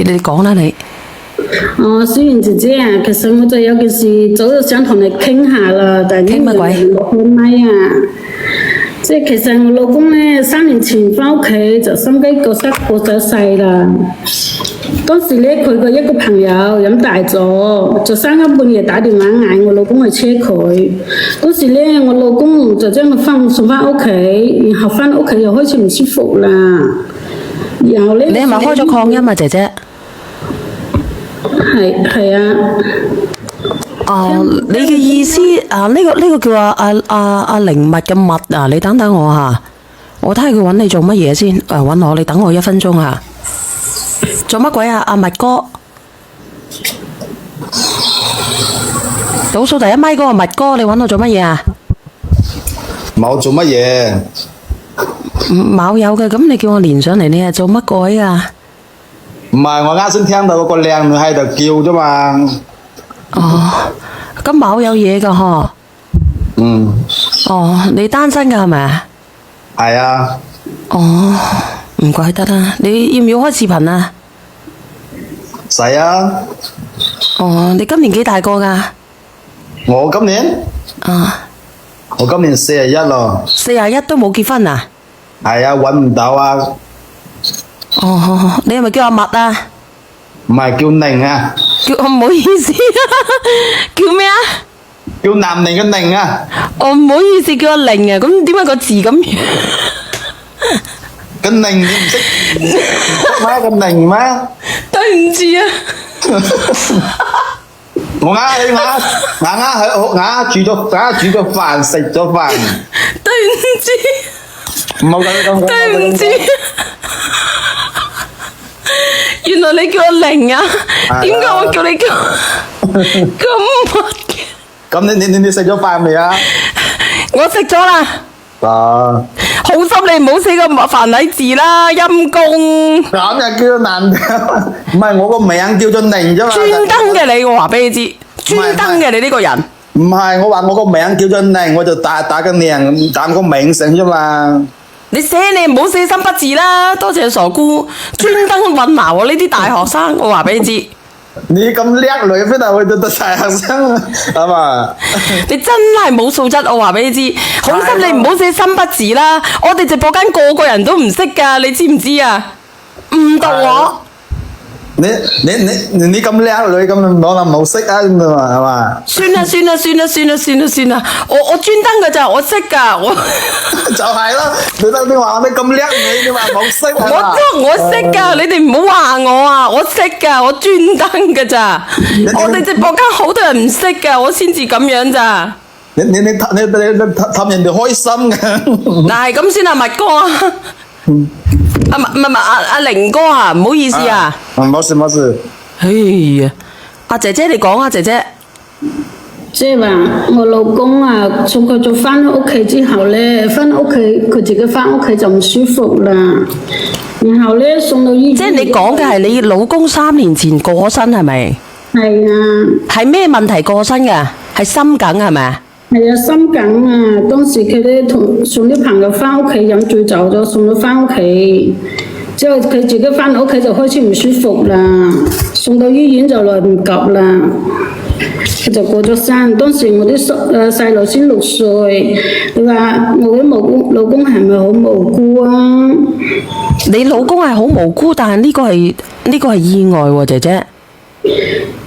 你講啦你。小妍姐姐啊，其實我就有件事早就想同你傾下啦，但係呢個人落開咪啊。即係其實我老公咧3年前翻屋企就心肌梗塞過咗世啦。當時咧佢個一個朋友飲大咗，就3更半夜打電話嗌我老公去車佢。當時咧我老公就將佢送翻屋企，然後翻屋企又開始唔舒服啦。然後咧，你係咪開咗擴音啊，姐姐？係啊。你嘅意思呢個叫阿靈物嘅物啊，你等等我吓，我睇下佢揾你做乜嘢先。揾我，你等我1分鐘吓。做乜鬼啊？阿物哥，倒數第1咪嗰個物哥，你揾我做乜嘢啊？冇做乜嘢。冇有嘅，咁你叫我連上嚟，你係做乜鬼啊？唔係，我啱先聽到嗰個靚女喺度叫啫嘛。咁冇有嘢噶嗬？你單身噶係咪啊？係啊。唔怪得啦。你要唔要開視頻啊？使啊。你今年幾大個噶？我今年41咯。41都冇結婚啊？係啊，搵唔到啊。你係咪叫阿麥啊？唔係，叫寧啊。唔好意思叫咩啊？叫南寧嘅寧啊。唔好意思，叫阿寧啊。咁點解個字咁樣？個寧你唔識咩？個寧咩？對唔住啊。我煮咗飯食咗飯。對唔住。唔好咁。對唔住。原來你叫我玲啊？點解我叫你咁密嘅？咁你食咗飯未啊？我食咗啦。好心你唔好寫個繁體字啦，陰公。咁又叫難聽，唔係我個名叫做寧啫嘛。專登嘅你，我話俾你知，專登嘅你呢個人。唔係，我話我個名叫做寧，我就打個寧，打個名姓啫嘛。你寫你唔好寫心筆字啦，多謝傻姑，專登混淆我呢啲大學生，我話俾你知。你咁叻女，邊度會到大學生係嘛？你真係冇素質，我話俾你知。好心你唔好寫心筆字啦，我哋直播間個個人都唔識噶，你知唔知啊？誤導我。你咁叻女咁攞嚟冇識啊？係嘛？算啦，我專登噶咋，我識噶，我就係咯，你話你咁叻女，你話冇識係嘛？我識噶，你哋唔好話我啊，我識噶，我專登噶咋，我哋直播間好多人唔識噶，我先至咁樣咋。你氹人哋開心嘅。嗱係咁先啊，麥哥啊。阿玲哥啊，唔好意思啊。冇事。哎呀，阿姐姐你講啊，姐姐。即係話我老公啊，送佢咗翻屋企之後咧，翻屋企佢自己翻屋企就唔舒服啦，然後咧送到醫院。即係你講嘅係你老公3年前過咗身係咪？係啊。係咩問題過身㗎？係心梗係咪啊？係啊，心梗啊！當時佢咧送啲朋友翻屋企飲醉酒咗，送咗翻屋企，之後佢自己翻到屋企就開始唔舒服啦，送到醫院就來唔及啦，佢就過咗身。當時我啲細路先6歲，你話我嘅老公係咪好無辜啊？你老公係好無辜，但係呢個係意外喎，姐姐。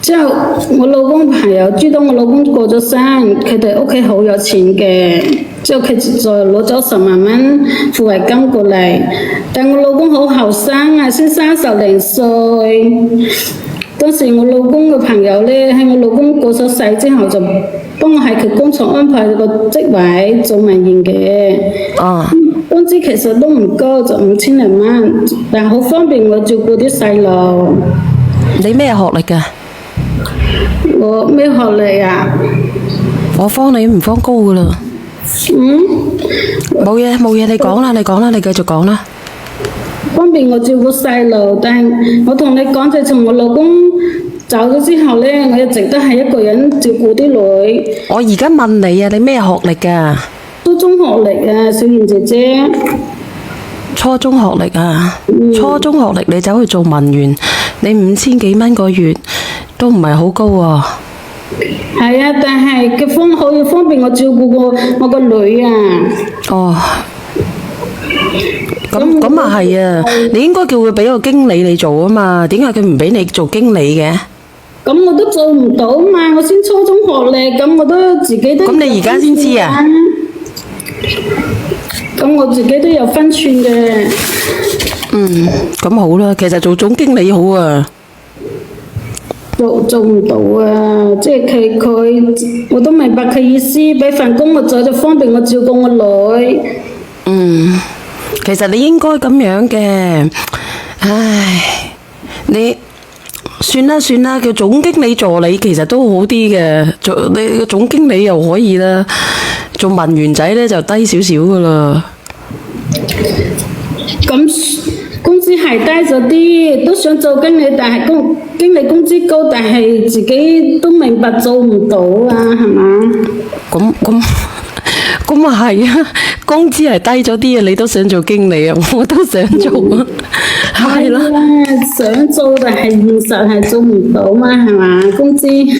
之後我老公朋友知道我老公過咗身，佢哋屋企好有錢嘅，之後佢就攞咗10萬蚊撫慰金過嚟，但我老公好後生啊，先30零歲。當時我老公嘅朋友咧，喺我老公過咗世之後，就幫我喺佢工廠安排個職位做文員嘅。工資其實都唔高，就5000零蚊，但好方便我照顧啲細路。你咩學歷㗎？我咩學歷啊？我方你唔方高噶啦。冇嘢，你講啦，你繼續講啦。方便我照顧細路，但係我同你講，就從我老公走咗之後呢，我一直都係一個人照顧啲女。我而家問你啊，你咩學歷㗎？初中學歷啊，小妍姐姐。初中學歷啊，初中學歷你走去做文員，你5000幾蚊個月都唔係好高喎。係啊，但係佢可以方便我照顧我個女啊。哦，咁啊係啊，你應該叫佢俾個經理你做啊嘛，點解佢唔俾你做經理嘅？咁我都做唔到嘛，我先初中學歷，咁我都自己都。咁你而家先知啊？咁我自己都有分寸嘅。咁好啦，其實做總經理好啊。做唔到啊！即係佢，我都明白佢意思，俾份工我做就方便我照顧我女。其實你應該咁樣嘅，唉，你算啦，叫總經理助理其實都好啲嘅，你個總經理又可以啦，做文員仔呢就低少少噶啦。咁工資係低咗啲，都想做經理，但係經理工資高，但係自己都明白做唔到啊，係嘛？咁啊係啊，工資係低咗啲啊，你都想做經理啊，我都想做啊，係啦，想做但係現實係做唔到嘛，係嘛？工資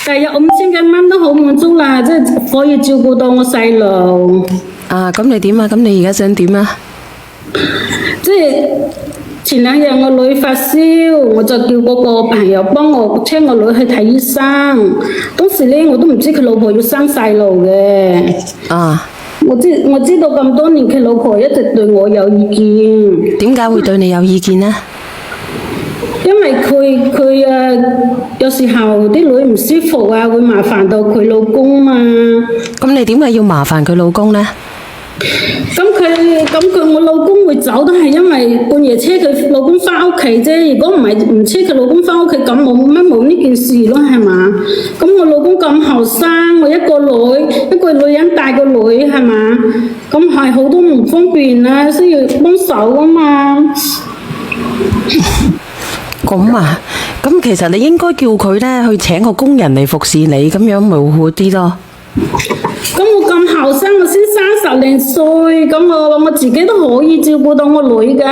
但係有5000幾蚊都好滿足啦，即係可以照顧到我細路。啊，咁你點啊？咁你而家想點啊？即係前2日我女發燒，我就叫嗰個朋友幫我車我女去睇醫生。當時呢，我都唔知佢老婆要生細路嘅。啊，我知道咁多年，佢老婆一直對我有意見。點解會對你有意見呢？因為佢有時候啲女唔舒服啊，會麻煩到佢老公嘛。咁你點解要麻煩佢老公呢？咁我老公會走都係因為半夜車佢老公翻屋企啫。如果唔係唔車佢老公翻屋企，咁冇呢件事咯，係嘛？咁我老公咁後生，我一個女人帶個女，係嘛？咁係好多唔方便啊，需要幫手啊嘛。咁啊，咁其實你應該叫佢呢去請個工人嚟服侍你，咁樣咪好啲咯。咁我咁後生，我先30零歲，咁我自己都可以照顧到我女噶。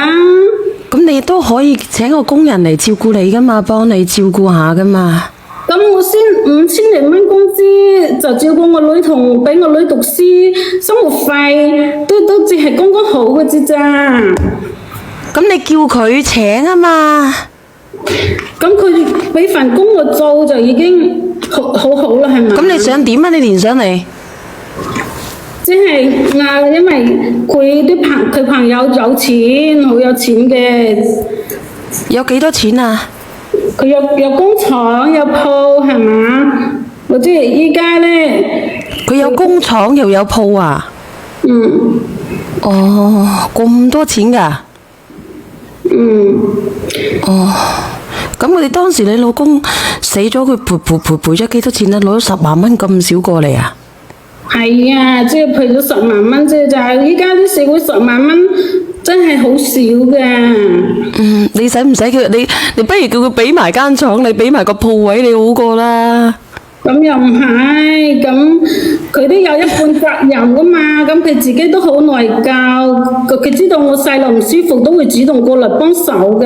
咁你都可以請個工人嚟照顧你噶嘛，幫你照顧下噶嘛。咁我先5000零蚊工資就照顧我女同俾我女讀書，生活費都只係剛剛好嘅啫咋。咁你叫佢請啊嘛。咁佢俾份工我做就已經好好啦，係咪？咁你想點啊？你連上嚟？即係因為佢朋友有錢，好有錢嘅。有幾多錢啊？佢有工廠有鋪，係嘛？我即係依家呢，佢有工廠又有鋪啊？哦，咁多錢㗎？咁我哋當時你老公死咗，佢賠咗幾多錢啊？攞咗10萬蚊咁少過嚟啊？係啊，即係賠咗10萬蚊啫，就係依家啲社會10萬蚊真係好少噶。你使唔使叫你不如叫佢俾埋間廠，你俾埋個鋪位你好過啦。咁又唔係，咁佢都有一半責任噶嘛，咁佢自己都好內疚，佢知道我細路唔舒服都會主動過嚟幫手噶。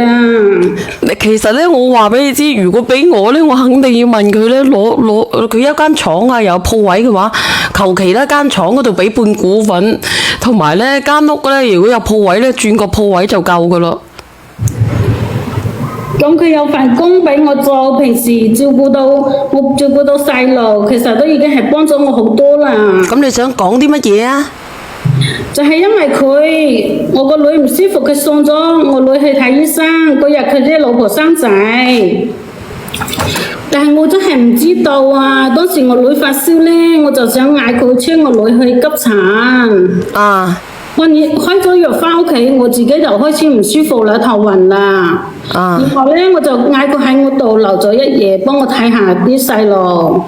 其實呢，我話俾你知，如果俾我呢，我肯定要問佢呢，攞佢一間廠啊，有鋪位嘅話，求其一間廠嗰度俾半股份，同埋呢間屋呢，如果有鋪位呢，轉個鋪位就夠噶啦。咁佢有份工俾我做，平時照顧到細路，其實都已經係幫咗我好多啦。咁你想講啲乜嘢啊？就係因為我個女唔舒服，佢送咗我女去睇醫生。嗰日佢啲老婆生仔，但係我真係唔知道啊！當時我女發燒呢，我就想嗌佢車我女去急診。我開咗藥翻屋企，我自己就開始唔舒服啦，頭暈啦。然後呢，我就嗌佢喺我度留咗一夜，幫我睇下啲細路。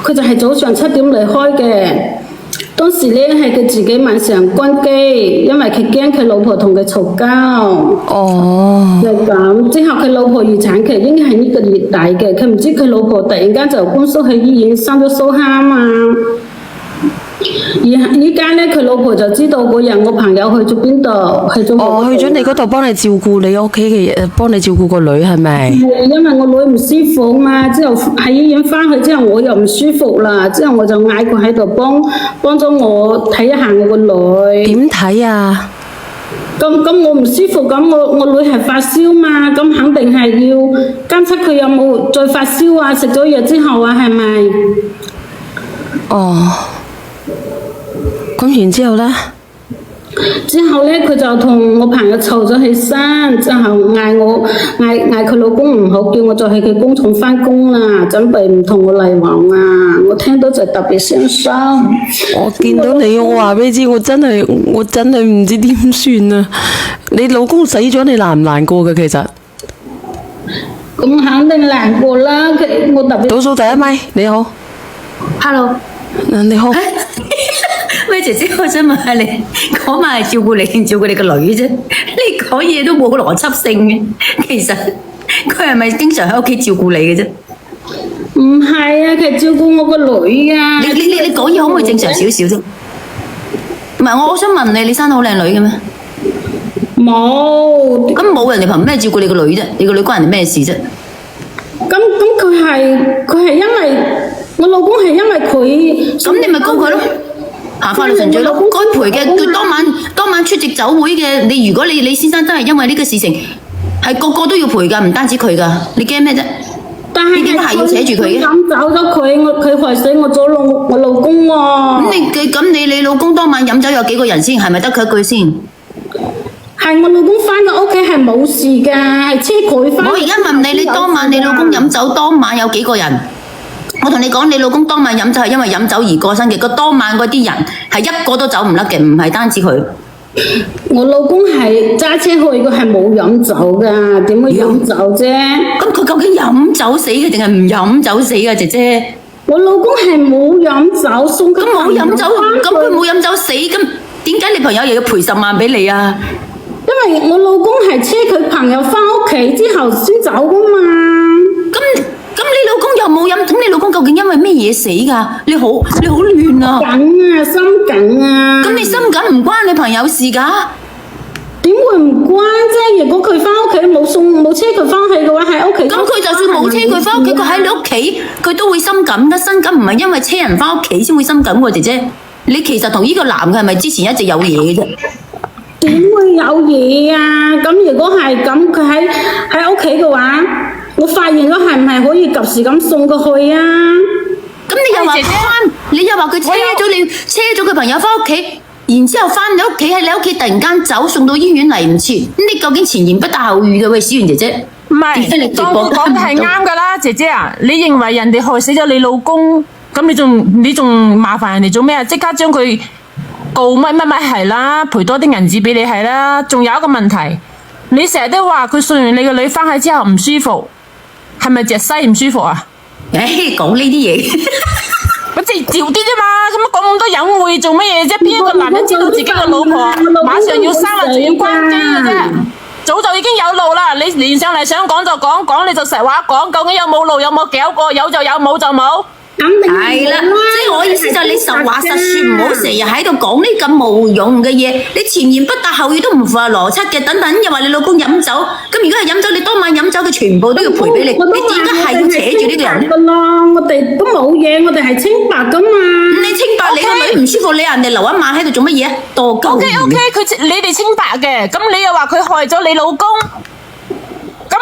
佢就係早上7點離開嘅。當時呢，係佢自己晚上關機，因為佢驚佢老婆同佢嘈交。就咁，之後佢老婆預產期應該係呢個月底嘅，佢唔知佢老婆突然間就搬咗去醫院生咗蘇蝦嘛。依家咧，佢老婆就知道嗰日我朋友去咗邊度，去咗我嗰度去咗你嗰度幫你照顧你屋企嘅嘢，幫你照顧個女係咪？係因為我女唔舒服嘛，之後喺醫院翻去之後我又唔舒服啦，之後我就嗌佢喺度幫咗我睇一下我個女。點睇啊？咁我唔舒服，咁我女係發燒嘛，咁肯定係要監測佢有冇再發燒啊，食咗藥之後啊，係咪？哦，咁然之後呢？之後咧，佢就同我朋友嘈咗起身，之後嗌佢老公唔好，叫我再去佢工廠翻工啦，準備唔同我嚟往啊！我聽到就特別傷心。我見到你，我話俾你知，我真係唔知點算啊！你老公死咗，你難唔難過嘅其實？咁肯定難過啦，我特別。倒數第一咪，你好 Hello， 你好。喂，姐姐，我想問下你，嗰晚係照顧你定照顧你個女啫？你講嘢都冇邏輯性嘅。其實佢係咪經常喺屋企照顧你嘅啫？唔係啊，佢照顧我個女啊。你講嘢可唔可以正常少少啫？唔係，我想問你，你生得好靚女嘅咩？冇。咁冇人哋憑咩照顧你個女啫？你個女關人哋咩事啫？咁佢係因為我老公係因為佢。咁你咪告佢咯。行法律程序咯，該賠嘅。佢當晚出席酒會嘅，如果你先生真係因為呢個事情，係個個都要賠噶，唔單止佢噶，你驚咩啫？但係點解係要扯住佢嘅？飲走咗佢害死我老公喎。咁你老公當晚飲酒有幾個人先？係咪得佢一句先？係我老公翻到屋企係冇事㗎，係車佢翻。我而家問你，你當晚你老公飲酒當晚有幾個人？我同你講，你老公當晚飲酒係因為飲酒而過身嘅。個當晚嗰啲人係一個都走唔甩嘅，唔係單止佢。我老公係揸車去，佢係冇飲酒㗎，點會飲酒啫？咁佢究竟飲酒死嘅定係唔飲酒死嘅，姐姐？我老公係冇飲酒，送佢。咁冇飲酒，咁佢冇飲酒死，咁點解你朋友又要賠10萬俾你啊？因為我老公係車佢朋友翻屋企之後先走㗎嘛。咁你老公又冇飲，咁你老公究竟因為咩嘢死㗎？你好亂啊！緊啊，心緊啊！咁你心緊唔關你朋友事㗎？點會唔關啫？如果佢翻屋企冇車佢翻去嘅話，喺屋企。咁佢就算冇車佢翻屋企，佢喺你屋企，佢都會心緊㗎。心緊唔係因為車人翻屋企先會心緊喎，姐姐。你其實同呢個男嘅係咪之前一直有嘢嘅啫？點會有嘢啊？咁如果係咁，佢喺屋企嘅話，我發現咗係唔係可以及時咁送佢去啊？咁你又話你又話佢車咗佢朋友翻屋企，然之後翻你屋企喺你屋企突然間走，送到醫院嚟唔切，咁你究竟前言不搭後語嘅？喂，小圓姐姐，唔係，當我講嘅係啱噶啦，姐姐啊，你認為人哋害死咗你老公，咁你仲麻煩人哋做咩啊？即刻將佢告乜係啦，賠多啲銀紙俾你係啦。仲有一個問題，你成日都話佢送完你個女翻去之後唔舒服，係咪隻西唔舒服啊？講呢啲嘢，我直照啲啫嘛，咁講咁多隱晦做乜嘢啫？邊一個男人知道自己個老婆馬上要生啦，仲要關機嘅啫？早就已經有路啦，你連上嚟想講就講，你就實話講，究竟有冇路有冇搞過？有就有，冇就冇。係啦，即係我意思就係你實話實說，唔好成日喺度講呢咁無用嘅嘢。你前言不搭後語都唔符合邏輯嘅。等等又話你老公飲酒，咁如果係飲酒，你當晚飲酒佢全部都要賠俾你。你點解係要扯住呢個人咧？我哋都冇嘢，我哋係清白噶嘛。你清白，你個女唔舒服，你人哋留一晚喺度做乜嘢啊？多鳩。OK，你哋清白嘅，咁你又話佢害咗你老公，咁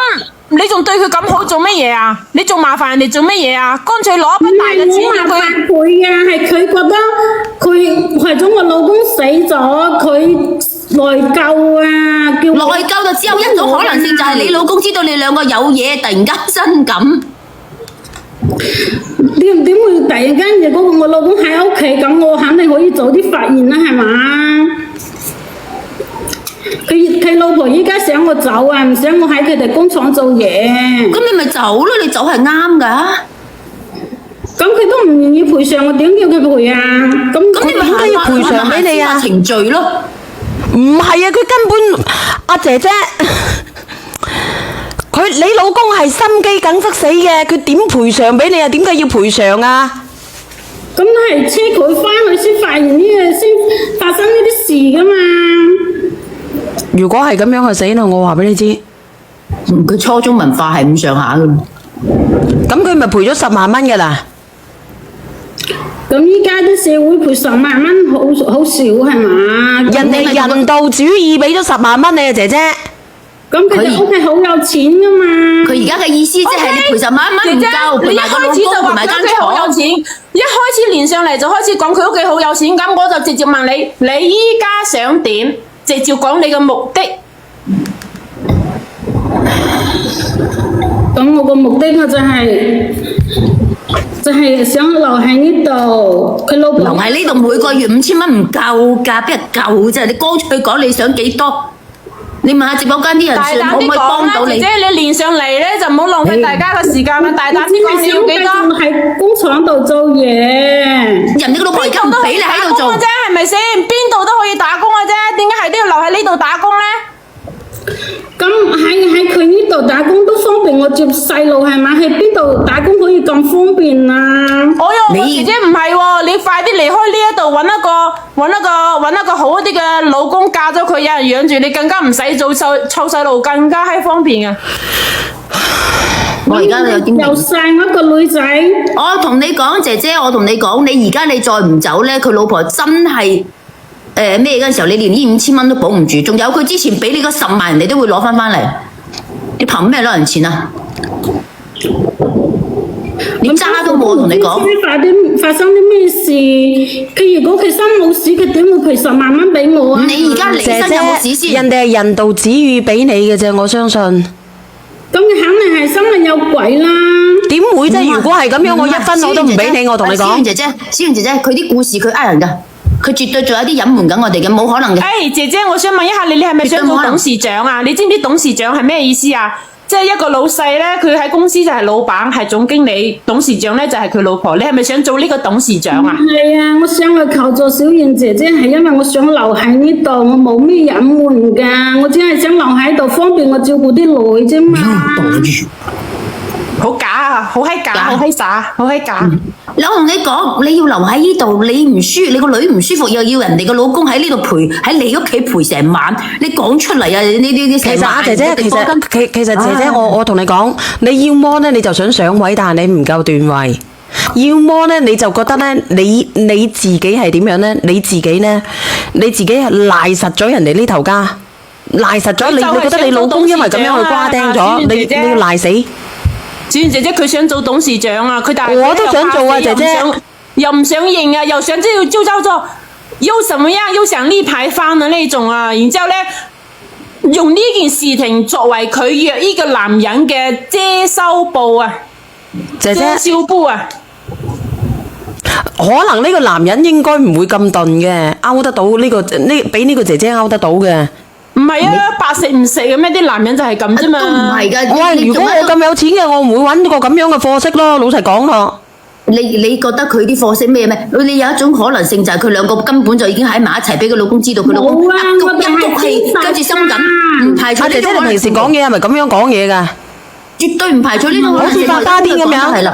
你仲對佢咁好做乜嘢啊？你仲麻煩人哋做乜嘢啊？乾脆攞一筆大嘅錢要佢。佢啊，係佢覺得佢為咗我老公死咗，佢內疚啊，叫內疚就只有一種可能性，就係你老公知道你兩個有嘢，突然間身感。點會突然間如果我老公喺屋企咁，我肯定可以早啲發現啦，係嘛？佢老婆依家想我走啊，唔想我喺佢哋工廠做嘢。咁你咪走咯，你走係啱噶。咁佢都唔願意賠償，我點叫佢賠啊？咁你咪點解要賠償俾你啊？程序咯。唔係啊，佢根本阿姐姐，你老公係心肌梗塞死嘅，佢點賠償俾你啊？點解要賠償啊？咁係車佢翻去先發現呢嘢，先發生呢啲事噶嘛。如果係咁樣就死啦！我話俾你知，佢初中文化係咁上下噶。咁佢咪賠咗10萬蚊㗎啦？咁依家啲社會賠10萬蚊好少係嘛？人哋人道主義俾咗10萬蚊你啊，姐姐。咁佢哋屋企好有錢噶嘛？佢而家嘅意思即係你賠10萬蚊唔夠，你一賠埋個老開始就公，賠話佢埋間屋企好有廠。錢，一開始連上嚟就開始講佢屋企好有錢，咁我就直接問你，你依家想點？直接講你嘅目的。咁我個目的我就係想留喺呢度，佢老婆留喺呢度每個月5000蚊唔夠㗎，邊係夠啫？你乾脆講你想幾多？你問下直播間啲人大算可唔可以膽啲講啦，幫到你？姐姐你連上嚟咧就唔好浪費大家嘅時間啦，大膽啲講你要幾多？喺工廠度做嘢，人哋個老婆而家唔俾你喺度做邊度都可以打工嘅，啫，係咪先？邊度都可以打工嘅啫，點解係都要留喺呢度打工咧？咁喺佢呢度打工都方便我接細路係嘛？喺邊度打工可以咁方便啊？我你姐姐唔係喎，你快啲離開呢一度，揾一個好啲嘅老公，嫁咗佢，有人養住你，更加唔使做湊細路，更加係方便啊！我而家有啲又晒我一個女仔，我同你講，姐姐，我同你講，你而家你再唔走咧，佢老婆真係咩嗰陣時候，你連呢5000蚊都保唔住，仲有佢之前俾你嗰10萬，人哋都會攞翻嚟。你憑咩攞人錢啊？你渣都冇，我同你講。發生啲咩事？佢如果佢心冇事，佢點會賠10萬蚊俾我啊？你而家離姐身有冇事姐，先？人哋係人道主義俾你嘅啫，我相信。咁佢肯定係心裏有鬼啦。點會啫？如果係咁樣，我1分我都唔俾你，我同你講。思源姐姐，思源姐姐，佢啲故事佢呃人㗎，佢絕對仲有啲隱瞞緊我哋嘅，冇可能嘅。誒，姐姐，我想問一下你，你係咪想做董事長啊？你知唔知董事長係咩意思啊？即係一個老細咧，佢喺公司就係老闆，係總經理；董事長咧就係佢老婆。你係咪想做呢個董事長啊？係啊，我想去求助小燕姐姐，係因為我想留喺呢度，我冇咩隱瞞㗎，我只係想留喺度，方便我照顧啲女啫嘛。好假啊！好閪假，好閪傻，好閪假。我同你講，你要留喺呢度，你唔你個女唔舒服，又要人哋個老公喺呢度賠，喺你屋企賠成晚，你講出嚟啊！呢其實成晚姐姐，其實姐姐，我同你講，你要麼咧你就想上位，但係你唔夠段位；要麼咧你就覺得咧你自己係點樣咧？你自己係賴實咗人哋呢頭家，賴實咗你覺得你老公因為咁樣去瓜釘咗，你要賴死。小燕姐姐佢想做董事長啊，佢但係我都想做啊，姐姐。又唔想認啊，又想即係就叫做又什麼樣，又想立牌坊嘅呢種啊，然之後咧用呢件事情作為佢約呢個男人嘅遮羞布啊，姐姐遮羞布啊。可能呢個男人應該唔會咁鈍嘅，勾得到俾呢個姐姐勾得到嘅。唔係啊，白食唔食嘅咩？啲男人就係咁啫嘛。都唔係㗎。喂，如果我咁有錢嘅，我唔會揾個咁樣嘅貨色咯。老實講咯，你覺得佢啲貨色咩咩？你有一種可能性就係佢兩個根本就已經喺埋一齊，俾佢老公知道佢老公冇啊一我哋係谷氣，知道跟住心緊，唔排除阿姐姐你呢種可能性。平時講嘢係咪咁樣講嘢㗎？絕對唔排除呢種可能好似性。發家癲咁樣係啦。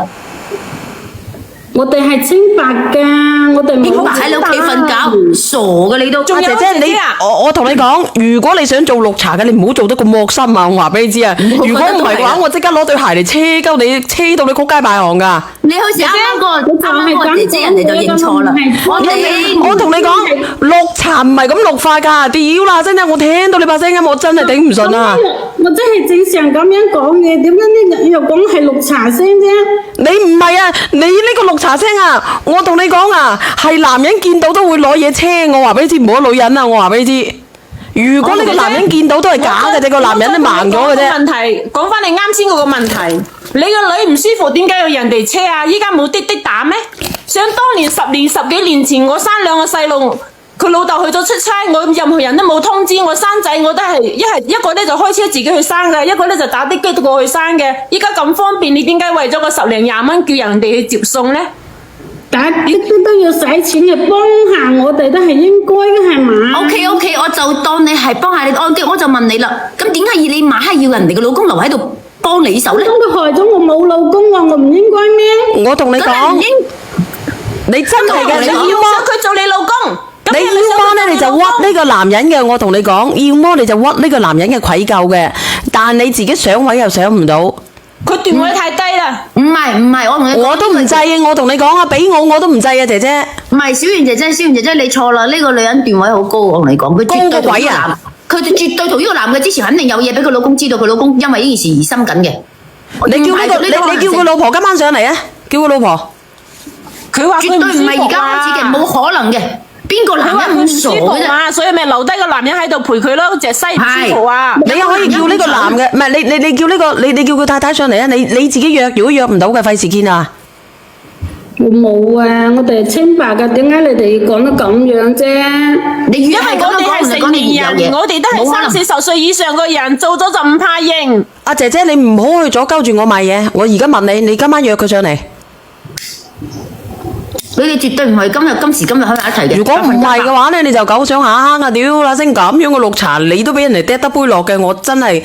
我哋係清白㗎，我哋你冇白喺你屋企瞓覺，傻嘅你都。仲有阿姐姐，你姐姐啊我同你講，如果你想做綠茶嘅，你唔好做得咁惡心啊！我話俾你知啊，如果唔係嘅話，我即刻攞對鞋嚟車鳩你，車到你曲街敗行㗎。你好似啱啱個姐姐，人哋就認錯啦。我同你講，綠茶唔係咁綠化㗎，屌啦！真係我聽到你把聲音，我真係頂唔順啊！我真係正常咁樣講嘢，點解呢又講係綠茶聲啫？你唔係啊，你呢個綠茶聲啊，我同你講啊，係男人見到都會攞嘢車，我話俾你知，唔好女人啊，我話俾你知。如果呢個男人見到都係假嘅啫，個男人都盲咗嘅啫。問題講翻你啱先嗰個問題，你個女唔舒服，點解要人哋車啊？依家冇滴滴打咩？想當年10幾年前，我生2個細路，佢老豆去咗出差，我任何人都冇通知我生仔，我都係一個咧就開車自己去生嘅，一個咧就打的機過去生嘅。依家咁方便，你點解為咗個10零20蚊叫人哋去接送咧？打的都要使錢嘅，幫下我哋都係應該嘅，係嘛 OK， 我就當你係幫下你，我就問你啦。咁點解你馬係要人哋嘅老公留喺度幫你手咧？咁佢害咗我冇老公喎，我唔應該咩？我同你咁你唔講，應你真係嘅，你要麼想佢做你老公，咁你係咪想要麼咧你就佢做老公屈呢個男人嘅，我同你講，要麼你就屈呢個男人嘅愧疚嘅，但你自己上位又上唔到。佢段位太低啦。唔係，我同你講我都唔制啊！我同你講啊，俾我都唔制啊，姐姐。唔係小圓姐姐，你錯啦！呢個女人段位好高，我同你講，佢絕對高個鬼啊！佢絕對同呢個男嘅之前肯定有嘢俾佢老公知道，佢老公因為呢件事而心緊嘅。你叫呢個唔係你叫佢老婆今晚上嚟啊！叫佢老婆。佢話佢絕對唔係而家開始嘅，冇可能嘅。邊個男人咁傻舒服嘅啫？嘛，所以咪留低個男人喺度陪佢咯，隻西唔舒服啊！你可以叫呢個男嘅，唔係你叫呢個你叫佢太太上嚟啊！你自己約，如果約唔到嘅，費事見啊！我冇啊，我哋係清白噶，點解你哋要講得咁樣啫？你越因為係咁樣講，我哋係你講成年人，你越有嘢，我哋都係冇可能30-40歲以上嘅人，做咗就唔怕認。阿姐姐，你唔好去阻鳩住我買嘢。我而家問你，你今晚約佢上嚟。你哋絕對唔係今時今日喺埋一齊嘅。如果唔係嘅話咧，你就狗上下坑啊！屌那聲咁樣嘅綠茶，你都俾人哋嗒得杯落嘅，我真係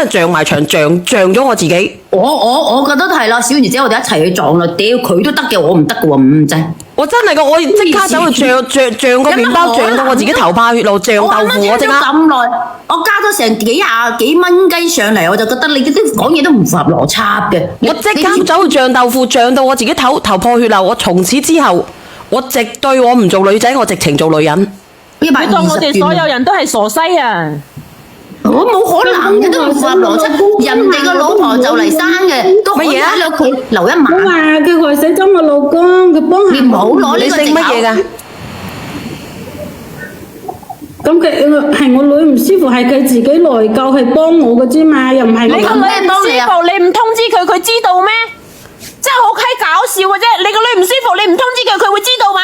漲埋牆，漲咗我自己。我覺得係啦，小圓姐姐，我哋一齊去撞啦！屌佢都得嘅，我唔得嘅喎，唔制。我真係噶，我即刻走去漲個麵包，漲到我自己頭破血流，漲豆腐，我即刻。咁耐，我加咗成幾蚊雞上嚟，我就覺得你啲講嘢都唔符合邏輯嘅。我即刻走去漲豆腐，漲到我自己頭破血流。我從此之後，我直對我唔做女仔，我直情做女人。你當我哋所有人都係傻西啊！我冇可能嘅，都唔符合邏輯。人哋個老婆就嚟生嘅，都可以喺你屋企留一我晚。話佢害死咗我老公，佢幫你唔好攞你呢個藉口。姓乜嘢㗎？咁佢係我女唔舒服，係佢自己內疚，係幫我嘅啫嘛，又唔係我你個女唔舒幫你啊服，你唔通知佢，佢知道咩？真係好閪搞笑嘅啫！你個女唔舒服，你唔通知佢，佢會知道嘛？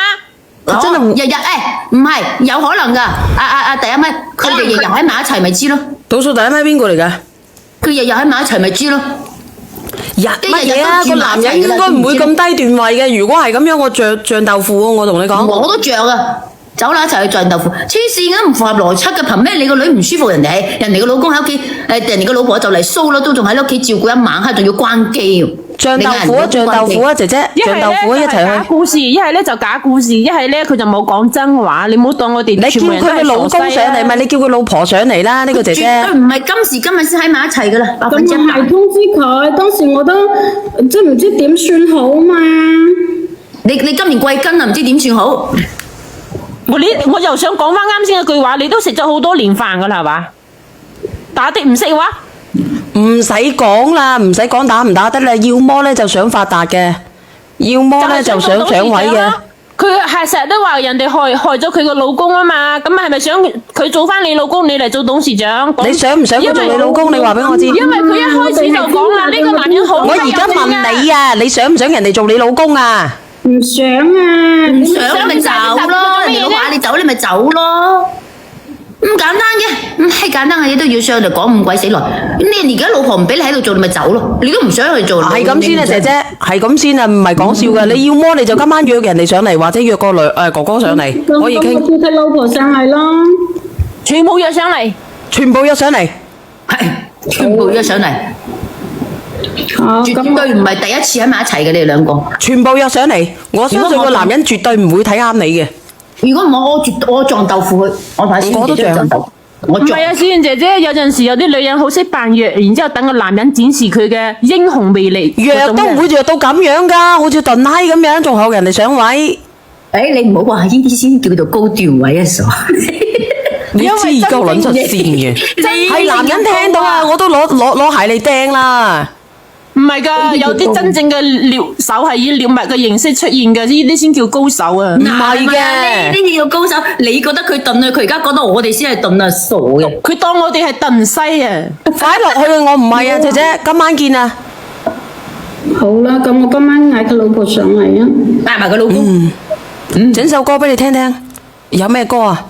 真係日日唔係有可能㗎。第一咪，佢哋日日喺埋一齊咪知咯。倒數第一咪邊個嚟㗎？佢日日喺埋一齊咪知咯。乜嘢啊？個男人應該唔會咁低段位嘅。如果係咁樣，我醬豆腐喎，我同你講。我都着啊！走啦，一齊去醬豆腐。黐線嘅，唔符合邏輯嘅。憑咩你個女唔舒服，人哋個老公喺屋企，人哋個老婆就嚟騷啦，都仲喺屋企照顧一晚黑，仲要關機喎。醬豆腐啊，醬豆腐啊，姐姐，醬豆腐啊，一齊假去。故事，一係咧就假故事，一係咧佢就冇講真話。你唔好當我哋你叫全部人都係佢嘅老公上傻西啊嚟，咪你叫佢老婆上嚟啦。呢個姐姐絕對唔係今時今日先喺埋一齊㗎啦，咁我100%。係通知佢，當時我都即係唔知點算好嘛。你今年貴庚啊？唔知點算好。我又想講翻啱先嗰句話，你都食咗好多年飯㗎啦，係嘛？打的唔識話。唔使講啦，唔使講打唔打得啦。要麼咧就想發達嘅，要麼咧就想上位嘅。佢係成日都話人哋害咗佢個老公啊嘛，咁係咪想佢做翻你老公，你嚟做董事長？你想唔想佢做你老公？你話俾我知。因為佢一開始就講啦，呢個男人好。我而家問你啊，你想唔想人哋做你老公啊？唔想啊，唔想咪走咯，人哋老話你走你咪走咯，咁簡單嘅，咁閪簡單嘅嘢都要上嚟講咁鬼死耐。你而家老婆唔俾你喺度做，你咪走咯，你都唔想去做。係咁先啊，姐姐，係咁先啊，唔係講笑嘅。你要麼你就今晚約人哋上嚟，或者約個哥哥上嚟，可以傾。咁我叫佢老婆上嚟咯。全部約上嚟，全部約上嚟，係全部約上嚟，好，絕咁對唔係第一次喺埋一齊嘅你哋兩個。全部約上嚟。我相信個男人絕對唔會睇啱你嘅。如果唔係我撞豆腐佢，我睇先我都撞豆腐，我撞。唔係啊，小燕姐姐，有陣時有啲女人好識扮弱，然之後等個男人展示佢嘅英雄魅力。約都唔會約到咁樣噶，好似燉閪咁樣，仲後人哋上位。你唔好話呢啲先叫做高段位啊，傻！你知而家撚出線嘅，係男人聽到啊，我都攞鞋嚟掟啦。唔係㗎，有啲真正嘅獵手係以獵物嘅形式出現嘅，呢啲先叫高手啊！唔係嘅，呢啲叫高手。你覺得佢燉啊？佢而家覺得我哋先係燉啊，傻嘅。佢當我哋係燉西啊！快落去，我唔係啊，姐姐，今晚見啊！好啦，咁我今晚嗌佢老婆上嚟啊。帶埋佢老公。整首歌俾你聽聽，有咩歌啊？